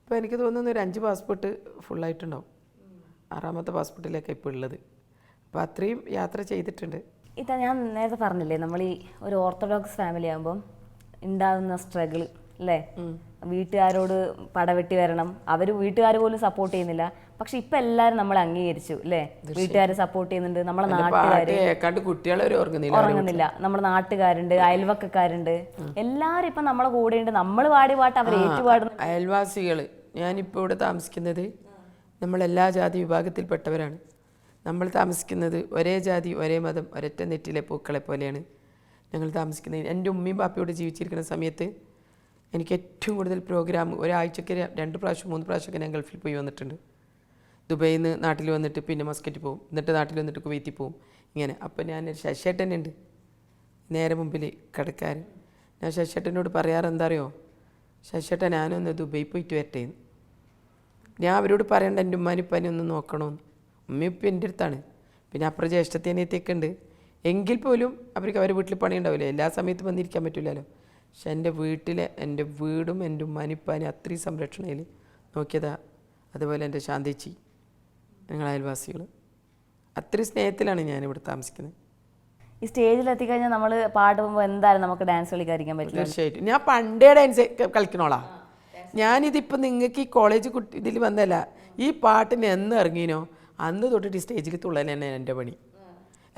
ഇപ്പോൾ എനിക്ക് തോന്നുന്നു ഒരു 5 പാസ്പോർട്ട് ഫുള്ളായിട്ടുണ്ടാവും. 6ാമത്തെ പാസ്പോർട്ടിലൊക്കെ ഇപ്പോൾ ഉള്ളത്. അപ്പോൾ അത്രയും യാത്ര ചെയ്തിട്ടുണ്ട്. ഇതാ ഞാൻ നേരത്തെ പറഞ്ഞില്ലേ, നമ്മൾ ഈ ഒരു ഓർത്തഡോക്സ് ഫാമിലി ആകുമ്പം ഉണ്ടാകുന്ന സ്ട്രഗിൾ അല്ലേ? വീട്ടുകാരോട് പടവെട്ടി വരണം, അവർ വീട്ടുകാർ പോലും സപ്പോർട്ട് ചെയ്യുന്നില്ല. പക്ഷെ ഇപ്പൊ എല്ലാരും നമ്മളെ അംഗീകരിച്ചു അല്ലേ? വീട്ടുകാർ സപ്പോർട്ട് ചെയ്യുന്നുണ്ട്, നമ്മളെ നാട്ടുകാര് ഉറങ്ങുന്നില്ല, നമ്മുടെ നാട്ടുകാരുണ്ട്, അയൽവക്കക്കാരുണ്ട്, എല്ലാരും ഇപ്പൊ നമ്മളെ കൂടെ ഉണ്ട്. നമ്മൾ പാടിയ പാട്ട് അവർ ഏറ്റുപാടുന്നു. അയൽവാസികൾ, ഞാനിപ്പോൾ ഇവിടെ താമസിക്കുന്നത് നമ്മളെല്ലാ ജാതി വിഭാഗത്തിൽപ്പെട്ടവരാണ്. നമ്മൾ താമസിക്കുന്നത് ഒരേ ജാതി ഒരേ മതം ഒരൊറ്റ നെറ്റിലെ പൂക്കളെ പോലെയാണ് ഞങ്ങൾ താമസിക്കുന്നത്. എൻ്റെ ഉമ്മയും പാപ്പയോട് ജീവിച്ചിരിക്കുന്ന സമയത്ത് എനിക്ക് ഏറ്റവും കൂടുതൽ പ്രോഗ്രാം ഒരാഴ്ചയ്ക്ക് 2 പ്രാവശ്യം 3 പ്രാവശ്യമൊക്കെ ഞാൻ ഗൾഫിൽ പോയി വന്നിട്ടുണ്ട്. ദുബൈയിൽ നിന്ന് നാട്ടിൽ വന്നിട്ട് പിന്നെ മസ്കറ്റ് പോകും, എന്നിട്ട് നാട്ടിൽ വന്നിട്ട് കുവൈത്തിൽ പോകും, ഇങ്ങനെ. അപ്പോൾ ഞാനൊരു ശശിയേട്ടനുണ്ട് നേരെ മുമ്പിൽ കിടക്കാരൻ. ഞാൻ ശശിയേട്ടനോട് പറയാറ് എന്താ അറിയോ, ശശിയേട്ടൻ ഞാനൊന്ന് ദുബൈ പോയിട്ട് വരട്ടെ. ഞാൻ അവരോട് പറയേണ്ട എൻ്റെ ഉമ്മാനിപ്പാനെ ഒന്ന് നോക്കണമെന്ന്. ഉമ്മയിപ്പം എൻ്റെ അടുത്താണ്, പിന്നെ അപ്പുറം ജ്യേഷ്ഠത്തേനെത്തിയൊക്കെ ഉണ്ട്. എങ്കിൽ പോലും അവർക്ക് അവരുടെ വീട്ടിൽ പണി ഉണ്ടാവില്ലേ, എല്ലാ സമയത്തും വന്നിരിക്കാൻ പറ്റില്ലല്ലോ. പക്ഷെ എൻ്റെ വീട്ടിലെ എൻ്റെ വീടും എൻ്റെ ഉമ്മാനിപ്പാനും അത്രയും സംരക്ഷണയിൽ നോക്കിയതാ. അതുപോലെ എൻ്റെ ശാന്തേച്ചി, ഞങ്ങൾ അയൽവാസികൾ, അത്രയും സ്നേഹത്തിലാണ് ഞാനിവിടെ താമസിക്കുന്നത്. ഈ സ്റ്റേജിൽ എത്തിക്കഴിഞ്ഞാൽ നമ്മൾ പാടുമ്പോൾ എന്തായാലും നമുക്ക് ഡാൻസ് കളിക്കാതിരിക്കാൻ പറ്റില്ല. തീർച്ചയായിട്ടും ഞാൻ പണ്ടേ ഡാൻസ് കളിക്കണോളാ. ഞാനിതിപ്പോൾ നിങ്ങൾക്ക് ഈ കോളേജ് ഇതിൽ വന്നല്ല, ഈ പാട്ടിന് എന്ന് ഇറങ്ങിനോ അന്ന് തൊട്ടിട്ട് ഈ സ്റ്റേജിൽ തുള്ളൽ തന്നെ എൻ്റെ പണി.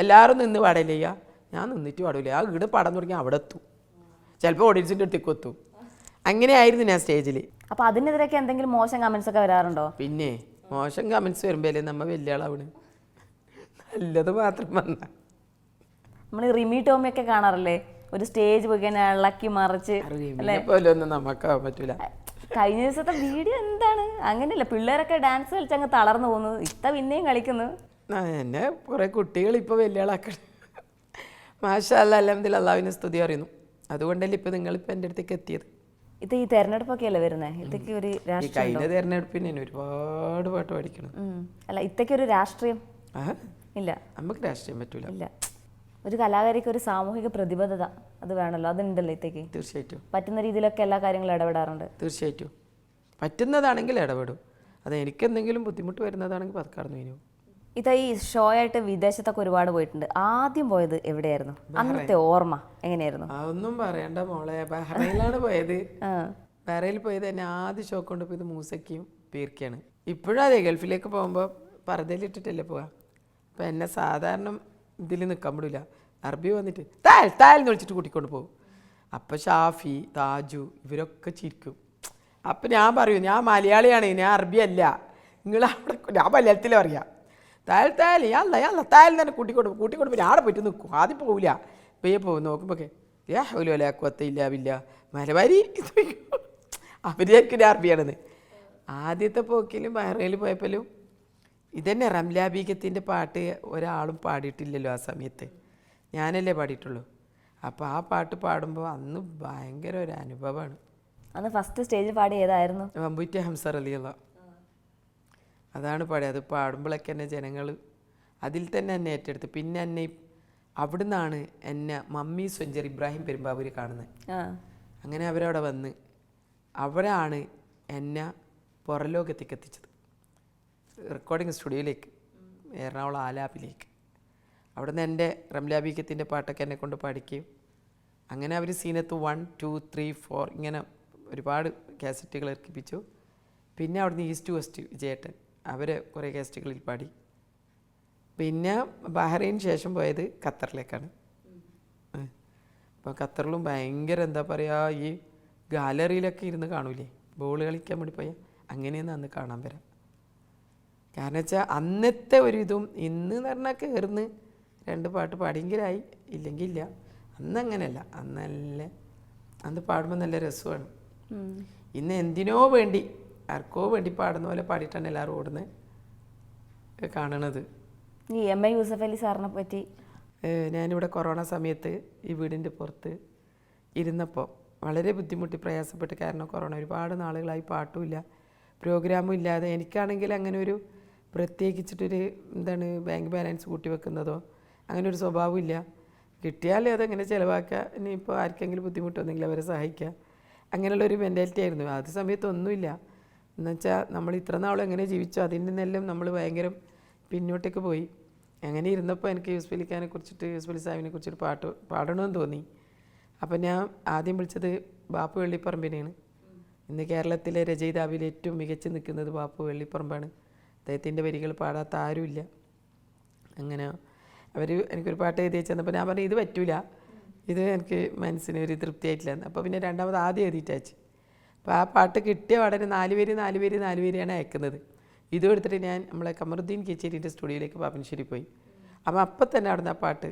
എല്ലാവരും നിന്ന് പാടയില്ല, ഞാൻ നിന്നിട്ട് പാടില്ല. ആ വീട് പാടാൻ തുടങ്ങി അവിടെ എത്തും, ചിലപ്പോൾ ഓഡിയൻസിൻ്റെ അടുത്തേക്ക് എത്തും. അങ്ങനെയായിരുന്നു ഞാൻ സ്റ്റേജിൽ. അപ്പോൾ അതിനെതിരൊക്കെ എന്തെങ്കിലും മോശം കമൻസ് ഒക്കെ വരാറുണ്ടോ? പിന്നെ മോശം കമൻസ് വരുമ്പോഴല്ലേ നമ്മൾ വലിയ ആളാവണ്, നല്ലത് മാത്രം വന്ന. നമ്മൾ റിമി ടോമിയൊക്കെ കാണാറില്ലേ, ഒരു സ്റ്റേജ് പോയി കഴിഞ്ഞാൽ ഇളക്കി മറിച്ച് പോലെ ഒന്നും നമുക്കാവാൻ പറ്റൂല. കഴിഞ്ഞ ദിവസത്തെ വീഡിയോ എന്താണ്, അങ്ങനെയല്ല, പിള്ളേരൊക്കെ ഡാൻസ് കളിച്ച് അങ്ങ് തളർന്നു പോകുന്നു, ഇത്ത പിന്നെയും കളിക്കുന്നു. എന്നെ കുറേ കുട്ടികൾ ഇപ്പോൾ വലിയ ആളാക്കണം. മാഷാ അല്ലാ, അൽഹംദുലില്ലാ, അള്ളാഹുവിനെ സ്തുതി അറിയുന്നു. അതുകൊണ്ടല്ലേ ഇപ്പോൾ നിങ്ങളിപ്പോൾ എൻ്റെ അടുത്തേക്ക് എത്തിയത്. ഇത് ഈ തെരഞ്ഞെടുപ്പൊക്കെ അല്ലേ വരുന്നത്, ഇതൊക്കെ ഒരു രാഷ്ട്രീയം. കഴിഞ്ഞ തെരഞ്ഞെടുപ്പിന് ഒരുപാട് പാട്ട് പഠിക്കണം. അല്ല, ഇതൊക്കെ ഒരു രാഷ്ട്രീയം ഇല്ല, നമുക്ക് രാഷ്ട്രീയം പറ്റൂല. ഇല്ല, ഒരു കലാകാരിക്ക് ഒരു സാമൂഹിക പ്രതിബദ്ധത അത് വേണമല്ലോ, അതുണ്ടല്ലോ ഇത്തേക്ക്. തീർച്ചയായിട്ടും പറ്റുന്ന രീതിയിലൊക്കെ എല്ലാ കാര്യങ്ങളും ഇടപെടാറുണ്ട്. തീർച്ചയായിട്ടും പറ്റുന്നതാണെങ്കിൽ ഇടപെടും. അത് എനിക്ക് എന്തെങ്കിലും ബുദ്ധിമുട്ട് വരുന്നതാണെങ്കിൽ പതുക്കാർന്നു കഴിഞ്ഞു. ഇത് ഈ ഷോ ആയിട്ട് വിദേശത്തൊക്കെ ഒരുപാട് പോയിട്ടുണ്ട്. ആദ്യം പോയത് എവിടെയായിരുന്നു, അന്നത്തെ ഓർമ്മ എങ്ങനെയായിരുന്നു? അതൊന്നും പറയണ്ട മോളെ, ബഹ്റൈനിലാണ് പോയത്. ബഹ്റൈനിൽ പോയത് എന്നെ ആദ്യ ഷോ കൊണ്ട് പോയത് മൂസയ്ക്കും പീർക്കാണ്. ഇപ്പോഴും അതെ, ഗൾഫിലേക്ക് പോകുമ്പോൾ പർദ്ദയിലിട്ടിട്ടല്ലേ പോവാ. അപ്പം എന്നെ സാധാരണ ഇതിൽ നിൽക്കാൻ പറ്റില്ല, അറബി വന്നിട്ട് താൽ എന്ന് വിളിച്ചിട്ട് കൂട്ടിക്കൊണ്ട് പോകും. അപ്പം ഷാഫി, താജു ഇവരൊക്കെ ചിരിക്കും. അപ്പം ഞാൻ പറയും, ഞാൻ മലയാളിയാണ്, ഞാൻ അറബി അല്ല, നിങ്ങൾ അവിടെ, ഞാൻ മലയാളത്തിലും അറിയാം. താൽ യാല്ല താൽ തന്നെ കൂട്ടിക്കൊണ്ട് ഞാൻ അവിടെ പോയിട്ട് നിൽക്കും. ആദ്യം പോവില്ല, പെയ്യെ പോകും. നോക്കുമ്പോൾ യാ ഹൗല വലാ ഖുവത്ത ഇല്ലാ ബില്ലാ മലബാരി അവരായിരിക്കും അറബിയാണെന്ന്. ആദ്യത്തെ പോക്കിലും ബഹ്റൈനിൽ പോയപ്പോഴും ഇതന്നെ റംലാ ബീഗത്തിൻ്റെ പാട്ട് ഒരാളും പാടിയിട്ടില്ലല്ലോ ആ സമയത്ത്, ഞാനല്ലേ പാടിയിട്ടുള്ളൂ. അപ്പോൾ ആ പാട്ട് പാടുമ്പോൾ അന്ന് ഭയങ്കര ഒരു അനുഭവമാണ്. അന്ന് ഫസ്റ്റ് സ്റ്റേജിൽ പാടി ഏതായിരുന്നു? വമ്പൂറ്റി ഹംസ റളിയല്ലാഹു അതാണ് പാടിയത്. അത് പാടുമ്പോഴൊക്കെ എന്നെ ജനങ്ങൾ അതിൽ തന്നെ എന്നെ ഏറ്റെടുത്തു. പിന്നെ എന്നെ അവിടുന്നാണ് എന്നെ മമ്മി സ്വഞ്ചർ ഇബ്രാഹിം പെരുമ്പാവൂർ കാണുന്നത്. അങ്ങനെ അവരവിടെ വന്ന് അവരാണ് എന്നെ പുറലോകത്തേക്ക് എത്തിച്ചത്, റെക്കോർഡിങ് സ്റ്റുഡിയോയിലേക്ക്, എറണാകുളം ആലാപിലേക്ക്. അവിടുന്ന് എൻ്റെ റംലാ ബീഗത്തിൻ്റെ പാട്ടൊക്കെ എന്നെ കൊണ്ട് പാടിക്കുകയും അങ്ങനെ അവർ സീനത്ത് 1, 2, 3, 4 ഇങ്ങനെ ഒരുപാട് കാസറ്റുകൾ ഇറക്കിപ്പിച്ചു. പിന്നെ അവിടുന്ന് ഈസ്റ്റ് വെസ്റ്റ് വിജയേട്ടൻ അവർ കുറേ കാസറ്റുകളിൽ പാടി. പിന്നെ ബഹ്റൈന് ശേഷം പോയത് ഖത്തറിലേക്കാണ്. അപ്പോൾ ഖത്തറിലും ഭയങ്കര എന്താ പറയുക, ഈ ഗാലറിയിലൊക്കെ ഇരുന്ന് കാണൂലേ ബോൾ കളിക്കാൻ വേണ്ടി പോയാൽ, അങ്ങനെയൊന്നും അന്ന് കാണാൻ വരാം. കാരണം വെച്ചാൽ അന്നത്തെ ഒരു ഇതും ഇന്ന് എന്ന് പറഞ്ഞാൽ കയറുന്ന് 2 പാട്ട് പാടിയെങ്കിലായി, ഇല്ലെങ്കിൽ ഇല്ല. അന്ന് അങ്ങനെയല്ല, അന്ന് പാടുമ്പോൾ നല്ല രസമാണ്. ഇന്ന് എന്തിനോ വേണ്ടി ആർക്കോ വേണ്ടി പാടുന്ന പോലെ പാടിയിട്ടാണ് എല്ലാവരും ഓടുന്നത് കാണണത്. ഈ എം.എ. യൂസഫ് അലി സാറിനെ പറ്റി? ഞാനിവിടെ കൊറോണ സമയത്ത് ഈ വീടിൻ്റെ പുറത്ത് ഇരുന്നപ്പോൾ വളരെ ബുദ്ധിമുട്ടി പ്രയാസപ്പെട്ട്. കാരണം കൊറോണ ഒരുപാട് നാളുകളായി പാട്ടുമില്ല പ്രോഗ്രാമും ഇല്ലാതെ. എനിക്കാണെങ്കിൽ അങ്ങനെ ഒരു പ്രത്യേകിച്ചിട്ടൊരു ബാങ്ക് ബാലൻസ് കൂട്ടി വെക്കുന്നതോ അങ്ങനെ ഒരു സ്വഭാവം ഇല്ല. കിട്ടിയാലേ അതെങ്ങനെ ചിലവാക്കുക, ഇനിയിപ്പോൾ ആർക്കെങ്കിലും ബുദ്ധിമുട്ടൊന്നെങ്കിൽ അവരെ സഹായിക്കുക, അങ്ങനെയുള്ളൊരു മെൻറ്റാലിറ്റി ആയിരുന്നു. അത് സമയത്തൊന്നുമില്ല. എന്നുവെച്ചാൽ നമ്മൾ ഇത്ര നാളും എങ്ങനെ ജീവിച്ചോ അതിൽ നിന്നെല്ലാം നമ്മൾ ഭയങ്കര പിന്നോട്ടേക്ക് പോയി. അങ്ങനെ ഇരുന്നപ്പോൾ എനിക്ക് യൂസഫ് അലിഖാനെ കുറിച്ചിട്ട്, യൂസഫ് അലി സാഹിബിനെ കുറിച്ചൊരു പാട്ട് പാടണമെന്ന് തോന്നി. അപ്പം ഞാൻ ആദ്യം വിളിച്ചത് ബാപ്പു വെള്ളിപ്പറമ്പിനെയാണ്. ഇന്ന് കേരളത്തിലെ രചയിതാവിൽ ഏറ്റവും മികച്ച് നിൽക്കുന്നത് ബാപ്പു വെള്ളിപ്പറമ്പാണ്. അദ്ദേഹത്തിൻ്റെ വരികൾ പാടാത്ത ആരുമില്ല. അങ്ങനെ അവർ എനിക്കൊരു പാട്ട് എഴുതി വെച്ചപ്പോൾ ഞാൻ പറഞ്ഞു ഇത് പറ്റൂല, ഇത് എനിക്ക് മനസ്സിന് ഒരു തൃപ്തിയായിട്ടില്ല. അപ്പോൾ പിന്നെ രണ്ടാമത് ആദ്യം എഴുതിയിട്ട് അയച്ചു. അപ്പോൾ ആ പാട്ട് കിട്ടിയ പാടന് 4 വരിയാണ് അയക്കുന്നത്. ഇതും എടുത്തിട്ട് ഞാൻ നമ്മളെ കമറുദ്ദീൻ കേച്ചേരിൻ്റെ സ്റ്റുഡിയോയിലേക്ക് പാപ്പനശ്ശേരി പോയി. അപ്പം അപ്പം തന്നെ അവിടുന്ന് ആ പാട്ട്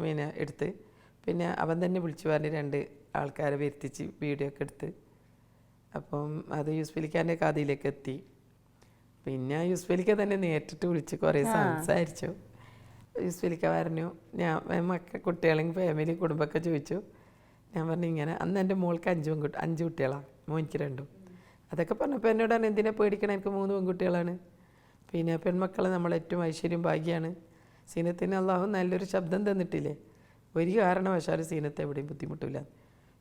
പിന്നെ എടുത്ത് പിന്നെ അവൻ തന്നെ വിളിച്ചു പറഞ്ഞ് 2 ആൾക്കാരെ വരുത്തിച്ച് വീഡിയോ ഒക്കെ എടുത്ത് അപ്പം അത് യൂസഫ് അലിഖാൻ്റെ കഥയിലേക്ക് എത്തി. പിന്നെ യൂസഫ് അലിഖ തന്നെ നേരിട്ട് വിളിച്ച് കുറേ സംസാരിച്ചു. യൂസഫ് അലിഖ പറഞ്ഞു, ഞാൻ കുട്ടികളെയും ഫാമിലി കുടുംബമൊക്കെ ചോദിച്ചു. ഞാൻ പറഞ്ഞു ഇങ്ങനെ അന്ന് എൻ്റെ മോൾക്ക് 5 കുട്ടികളാണ്, മോനിക്ക് 2. അതൊക്കെ പറഞ്ഞപ്പോൾ എന്നോടാണ് എന്തിനാ പേടിക്കണം, എനിക്ക് 3 പെൺകുട്ടികളാണ്. പിന്നെ പെൺമക്കളെ നമ്മളേറ്റവും ഐശ്വര്യം ഭാഗ്യമാണ്. സീനത്തിന് അള്ളാഹു നല്ലൊരു ശബ്ദം തന്നിട്ടില്ലേ, ഒരു കാരണവശാലും സീനത്ത് എവിടെയും ബുദ്ധിമുട്ടില്ല.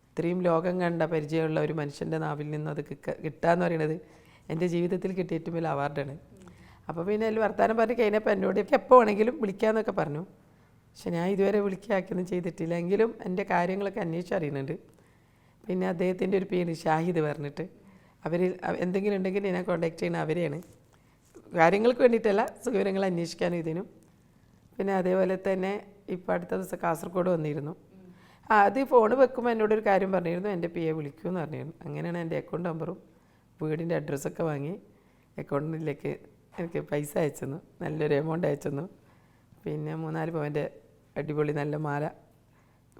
ഇത്രയും ലോകം കണ്ട പരിചയമുള്ള ഒരു മനുഷ്യൻ്റെ നാവിൽ നിന്നും അത് കിട്ടുക പറയുന്നത് എൻ്റെ ജീവിതത്തിൽ കിട്ടിയ ഏറ്റവും വലിയ അവാർഡാണ്. അപ്പോൾ പിന്നെ അതിൽ വർത്താനം പറഞ്ഞ് കഴിഞ്ഞപ്പോൾ എന്നോട് എപ്പോൾ വേണമെങ്കിലും വിളിക്കാമെന്നൊക്കെ പറഞ്ഞു. പക്ഷെ ഞാൻ ഇതുവരെ വിളിക്കാക്കൊന്നും ചെയ്തിട്ടില്ല. എങ്കിലും എൻ്റെ കാര്യങ്ങളൊക്കെ അന്വേഷിച്ചറിയുന്നുണ്ട്. പിന്നെ അദ്ദേഹത്തിൻ്റെ ഒരു പേര് ഷാഹിദ് പറഞ്ഞിട്ട്, അവരിൽ എന്തെങ്കിലും ഉണ്ടെങ്കിൽ എന്നെ കോൺടാക്ട് ചെയ്യുന്ന അവരെയാണ്. കാര്യങ്ങൾക്ക് വേണ്ടിയിട്ടല്ല, സുഖവിവരങ്ങൾ അന്വേഷിക്കാനും ഇതിനും. പിന്നെ അതേപോലെ തന്നെ ഇപ്പോൾ അടുത്ത ദിവസം കാസർഗോഡ് വന്നിരുന്നു. അത് ഫോൺ വെക്കുമ്പോൾ എന്നോടൊരു കാര്യം പറഞ്ഞിരുന്നു, എൻ്റെ PA വിളിക്കുമെന്ന് പറഞ്ഞിരുന്നു. അങ്ങനെയാണ് എൻ്റെ അക്കൗണ്ട് നമ്പറും വീടിൻ്റെ അഡ്രസ്സൊക്കെ വാങ്ങി അക്കൗണ്ടിലേക്ക് എനിക്ക് പൈസ അയച്ചെന്നു, നല്ലൊരു എമൗണ്ട് അയച്ചെന്നു. പിന്നെ 3-4 പവൻ്റെ അടിപൊളി നല്ല മാല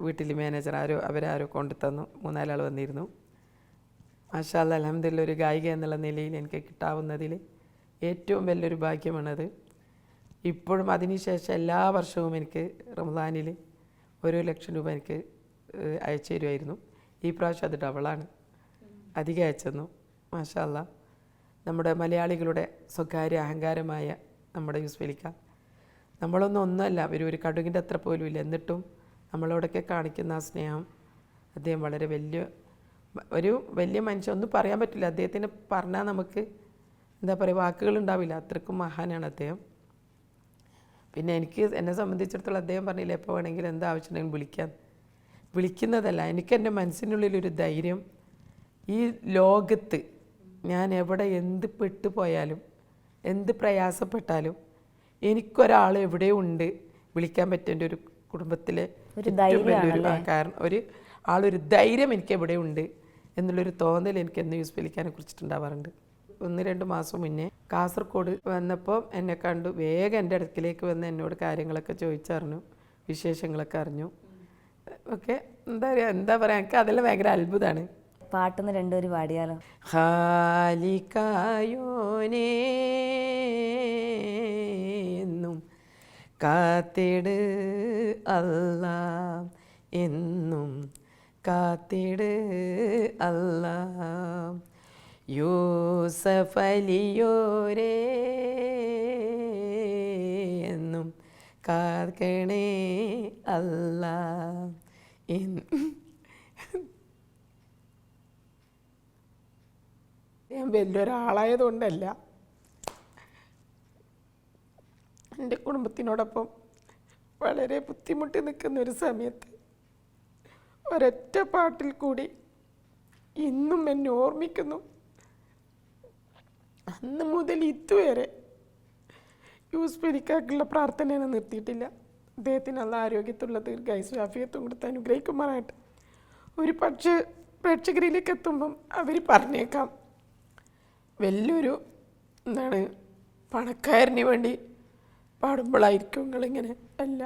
വീട്ടിൽ മാനേജർ അവരാരോ കൊണ്ടു തന്നു. 3-4 ആൾ വന്നിരുന്നു. മാഷാ അല്ലാഹ് അൽഹംദുലില്ലാഹ് ഒരു ഗായിക എന്നുള്ള നിലയിൽ എനിക്ക് കിട്ടാവുന്നതിൽ ഏറ്റവും വലിയൊരു ഭാഗ്യമാണത്. ഇപ്പോഴും അതിനുശേഷം എല്ലാ വർഷവും എനിക്ക് റമദാനിൽ 1 ലക്ഷം രൂപ എനിക്ക് അയച്ചു തരുമായിരുന്നു. ഈ പ്രാവശ്യം അത് ഡബിളാണ്, അധികം അയച്ചെന്നു. മാഷാ അല്ലാഹ് നമ്മുടെ മലയാളികളുടെ സ്വകാര്യ അഹങ്കാരമായ നമ്മുടെ യൂസഫ് അലിഖ, ഒന്നുമല്ല, ഒരു കടുകിൻ്റെ അത്ര പോലും ഇല്ല, എന്നിട്ടും നമ്മളോടൊക്കെ കാണിക്കുന്ന ആ സ്നേഹം, അദ്ദേഹം വളരെ വലിയ മനുഷ്യൻ, ഒന്നും പറയാൻ പറ്റില്ല. അദ്ദേഹത്തിന് പറഞ്ഞാൽ നമുക്ക് എന്താ പറയുക, വാക്കുകളുണ്ടാവില്ല, അത്രക്കും മഹാനാണ് അദ്ദേഹം. പിന്നെ എന്നെ സംബന്ധിച്ചിടത്തോളം അദ്ദേഹം പറഞ്ഞില്ല എപ്പോൾ വേണമെങ്കിലും എന്താ ആവശ്യമുണ്ടെങ്കിലും വിളിക്കുന്നതല്ല, എനിക്ക് എൻ്റെ മനസ്സിനുള്ളിലൊരു ധൈര്യം. ഈ ലോകത്ത് ഞാൻ എവിടെ എന്ത് പെട്ടുപോയാലും എന്ത് പ്രയാസപ്പെട്ടാലും എനിക്കൊരാൾ എവിടെ ഉണ്ട് വിളിക്കാൻ പറ്റേണ്ട ഒരു കുടുംബത്തിലെ കാരണം ഒരു ധൈര്യം എനിക്ക് എവിടെ ഉണ്ട് എന്നുള്ളൊരു തോന്നൽ എനിക്ക് എന്ന് യൂസഫ് അലിഖാനെ കുറിച്ചിട്ടുണ്ടാവാറുണ്ട്. 1-2 മാസം മുന്നേ കാസർഗോഡ് വന്നപ്പോൾ എന്നെ കണ്ടു, വേഗം എൻ്റെ അടുക്കിലേക്ക് വന്ന് എന്നോട് കാര്യങ്ങളൊക്കെ ചോദിച്ചറിഞ്ഞു, വിശേഷങ്ങളൊക്കെ അറിഞ്ഞു. ഒക്കെ എന്താ പറയുക എനിക്ക് അതെല്ലാം ഭയങ്കര അത്ഭുതമാണ്. പാട്ടുന്ന് രണ്ടുപേരും പാടിയാലോ? ഹാലിക്കായോനേ എന്നും കാത്തിട് അല്ലാ, എന്നും കാത്തിട് അല്ലാ, യൂസഫലിയോരേ എന്നും കാക്കണേ അല്ലാ. ഞാൻ വലിയൊരാളായതുകൊണ്ടല്ല, എൻ്റെ കുടുംബത്തിനോടൊപ്പം വളരെ ബുദ്ധിമുട്ടി നിൽക്കുന്ന ഒരു സമയത്ത് ഒരൊറ്റ പാട്ടിൽ കൂടി ഇന്നും എന്നെ ഓർമ്മിക്കുന്നു. അന്ന് മുതൽ ഇതുവരെ യൂസ്ഫലിക്കാക്കുള്ള പ്രാർത്ഥനയാണ് നിർത്തിയിട്ടില്ല. അദ്ദേഹത്തിന് നല്ല ആരോഗ്യത്തുള്ള ദീർഘായുസ്സും ആഫിയത്തും കൊടുത്ത് അനുഗ്രഹിക്കുമാറായിട്ട്. ഒരു പക്ഷേ പ്രേക്ഷകരിലേക്ക് എത്തുമ്പം അവർ പറഞ്ഞേക്കാം വലിയൊരു പണക്കാരന് വേണ്ടി പാടുമ്പോഴായിരിക്കും നിങ്ങളിങ്ങനെ. അല്ല,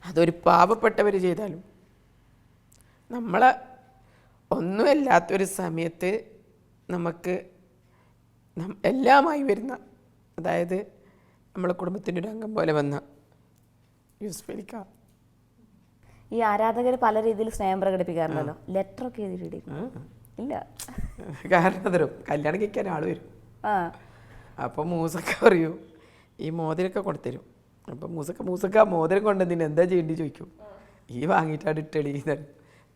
അതൊരു പാവപ്പെട്ടവർ ചെയ്താലും നമ്മളെ ഒന്നുമല്ലാത്തൊരു സമയത്ത് നമുക്ക് എല്ലാമായി വരുന്ന, അതായത് നമ്മളെ കുടുംബത്തിൻ്റെ ഒരു അംഗം പോലെ വന്ന യൂസ്ഫലിക്ക. ഈ ആരാധകർ പല രീതിയിൽ സ്നേഹം പ്രകടിപ്പിക്കാറുണ്ടല്ലോ, ലെറ്ററൊക്കെ എഴുതിയിട്ടുണ്ട്? ഇല്ല. കാരണം തരും, കല്യാണം കഴിക്കാൻ ആൾ വരും. അപ്പോൾ മൂസക്ക പറയൂ ഈ മോതിരൊക്കെ കൊടുത്തരും. അപ്പം മൂസക്ക മോതിരം കൊണ്ടെന്തിന് എന്താ ചെയ്യേണ്ടി ചോദിക്കും. ഈ വാങ്ങിയിട്ടാണ് ഇട്ടളി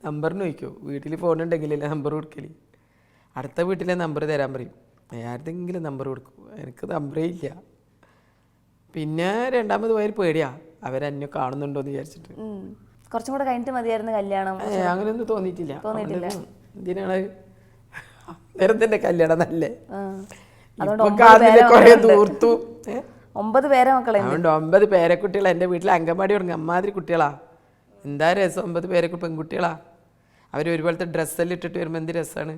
നമ്പറിന് ചോദിക്കും. വീട്ടിൽ ഫോണുണ്ടെങ്കിലല്ലേ നമ്പർ കൊടുക്കല്. അടുത്ത വീട്ടിലെ നമ്പർ തരാൻ പറയും. ആരുടെങ്കിലും നമ്പർ കൊടുക്കും. എനിക്ക് നമ്പറേ ഇല്ല. പിന്നെ രണ്ടാമത് പോയാൽ പേടിയാ, അവരെന്നെ കാണുന്നുണ്ടോ എന്ന് വിചാരിച്ചിട്ട്. കുറച്ചും കൂടെ കഴിഞ്ഞിട്ട് മതിയായിരുന്നു കല്യാണം. അങ്ങനെയൊന്നും തോന്നിയിട്ടില്ല. എന്തിനാണ് നേരം തന്നെ കല്യാണം നല്ലേ. കൊറേ ദൂർത്തു. 9 പേരെ മക്കളെ. അതുകൊണ്ട് 9 പേരക്കുട്ടികളാ എൻ്റെ വീട്ടിൽ. അങ്കൻവാടി തുടങ്ങി അമ്മാതിരി കുട്ടികളാ. എന്താ രസം, 9 പെൺകുട്ടികളാ. അവർ ഒരുപോലത്തെ ഡ്രസ്സെല്ലാം ഇട്ടിട്ട് വരുമ്പോൾ എന്ത് രസമാണ്.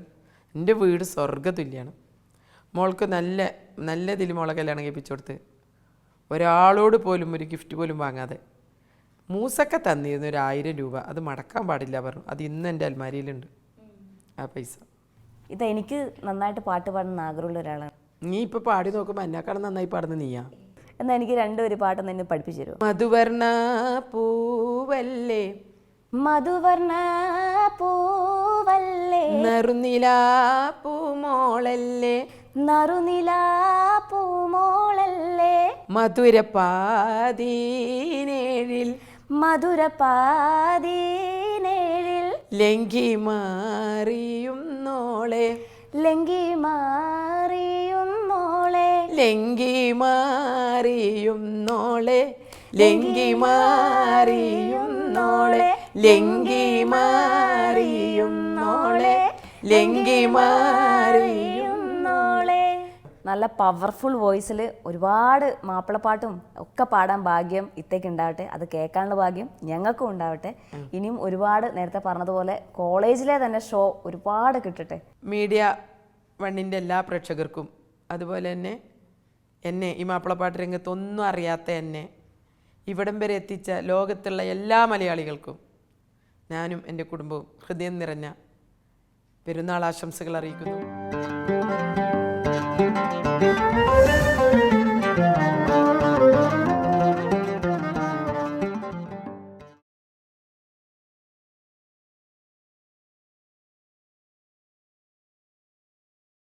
എൻ്റെ വീട് സ്വർഗ്ഗതുല്യാണ്. മോൾക്ക് നല്ല ഇതിൽ മോളെ കല്യാണം കഴിപ്പിച്ചു കൊടുത്ത് ഒരാളോട് പോലും ഒരു ഗിഫ്റ്റ് പോലും വാങ്ങാതെ. മൂസക്ക തന്നിരുന്നു ഒരു 1000 രൂപ. അത് മടക്കാൻ പാടില്ല പറഞ്ഞു. അത് ഇന്ന് എൻ്റെ അൽമാരിയിലുണ്ട് ആ പൈസ. ഇതെനിക്ക് നന്നായിട്ട് പാട്ട് പാടുന്ന ആഗ്രഹമുള്ള ഒരാളാണ്. നീ ഇപ്പോൾ പാടി നോക്കുമ്പോൾ എന്നെക്കാളും നന്നായി പാടുന്ന നീയാ. എന്നാൽ എനിക്ക് 2 പാട്ടൊന്ന് എന്നെ പഠിപ്പിച്ചു തരുമോ? മധുവർണ പൂവല്ലേ, മധുവർണ പൂവല്ലേ, നറുനിലാ പൂമോളല്ലേ, നറുനിലാ പൂമോളല്ലേ, മധുരപാതീനേഴിൽ, മധുരപാതീനേഴിൽ, ലങ്കി മാറിയുന്നോളെ, ലങ്കി മാറിയുന്നോളെ, ലങ്കി മാറിയുന്നോളെ, ലങ്കി മാറിയുന്നോളെ, ലങ്കി മാറിയുന്നോളെ, ലങ്കി മാറിയുന്നോളെ. നല്ല പവർഫുൾ വോയിസിൽ ഒരുപാട് മാപ്പിളപ്പാട്ടും ഒക്കെ പാടാൻ ഭാഗ്യം ഇത്തേക്ക് ഉണ്ടാവട്ടെ. അത് കേൾക്കാനുള്ള ഭാഗ്യം ഞങ്ങൾക്കും ഉണ്ടാവട്ടെ. ഇനിയും ഒരുപാട് നേരത്തെ പറഞ്ഞതുപോലെ കോളേജിലെ തന്നെ ഷോ ഒരുപാട് കിട്ടട്ടെ. മീഡിയ 1 എല്ലാ പ്രേക്ഷകർക്കും, അതുപോലെ തന്നെ എന്നെ ഈ മാപ്പിളപ്പാട്ട് രംഗത്തൊന്നും അറിയാത്ത എന്നെ ഇവിടം വരെ എത്തിച്ച ലോകത്തുള്ള എല്ലാ മലയാളികൾക്കും ഞാനും എൻ്റെ കുടുംബവും ഹൃദയം നിറഞ്ഞ പെരുന്നാൾ ആശംസകൾ അറിയിക്കുന്നു.